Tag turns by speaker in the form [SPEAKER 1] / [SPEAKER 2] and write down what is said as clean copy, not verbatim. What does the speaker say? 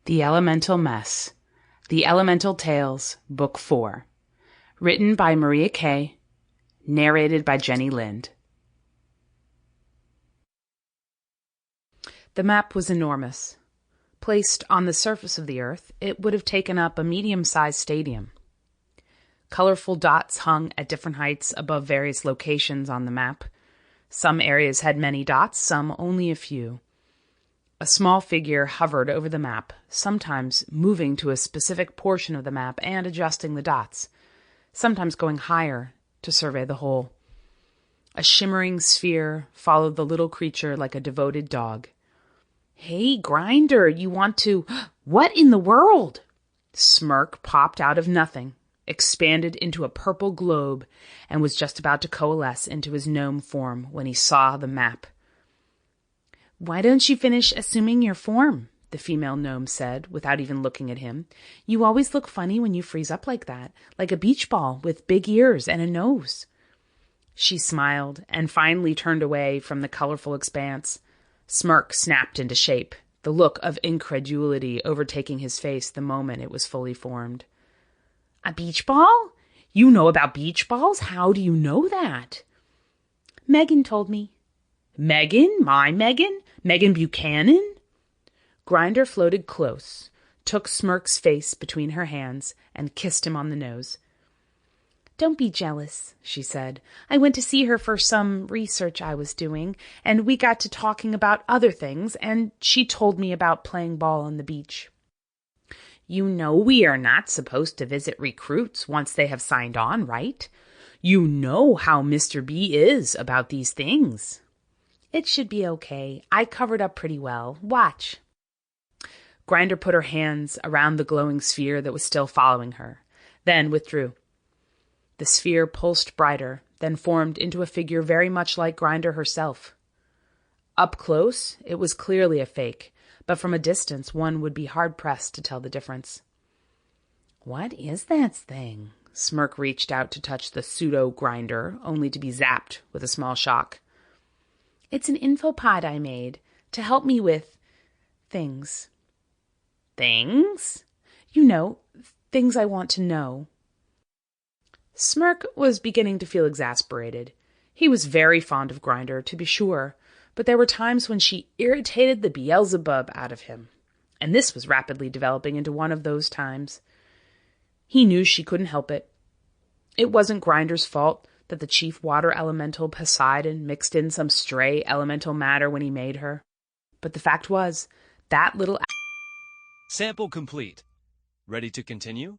[SPEAKER 1] The Elemental Mess. The Elemental Tales, Book 4. Written by Maria Kay. Narrated by Jenny Lind. The map was enormous. Placed on the surface of the earth, it would have taken up a medium-sized stadium. Colorful dots hung at different heights above various locations on the map. Some areas had many dots, some only a few. A small figure hovered over the map, sometimes moving to a specific portion of the map and adjusting the dots, sometimes going higher to survey the whole. A shimmering sphere followed the little creature like a devoted dog. "Hey, Grinder, you want to—" "What in the world?" Smirk popped out of nothing, expanded into a purple globe, and was just about to coalesce into his gnome form when he saw the map. "Why don't you finish assuming your form?" the female gnome said, without even looking at him. "You always look funny when you freeze up like that, like a beach ball with big ears and a nose." She smiled and finally turned away from the colorful expanse. Smirk snapped into shape, the look of incredulity overtaking his face the moment it was fully formed. "A beach ball? You know about beach balls? How do you know that?" "Megan told me." "Megan? My Megan? Megan Buchanan?" Grinder floated close, took Smirk's face between her hands, and kissed him on the nose. "Don't be jealous," she said. "I went to see her for some research I was doing, and we got to talking about other things, and she told me about playing ball on the beach." "You know we are not supposed to visit recruits once they have signed on, right? You know how Mr. B is about these things." "It should be okay. I covered up pretty well. Watch." Grinder put her hands around the glowing sphere that was still following her, then withdrew. The sphere pulsed brighter, then formed into a figure very much like Grinder herself. Up close, it was clearly a fake, but from a distance one would be hard-pressed to tell the difference. "What is that thing?" Smirk reached out to touch the pseudo-Grinder, only to be zapped with a small shock. "It's an infopod I made to help me with things." "Things?" "You know, things I want to know." Smirk was beginning to feel exasperated. He was very fond of Grinder, to be sure, but there were times when she irritated the Beelzebub out of him, and this was rapidly developing into one of those times. He knew she couldn't help it. It wasn't Grinder's fault that the chief water elemental Poseidon mixed in some stray elemental matter when he made her. But the fact was, that little...
[SPEAKER 2] Sample complete. Ready to continue?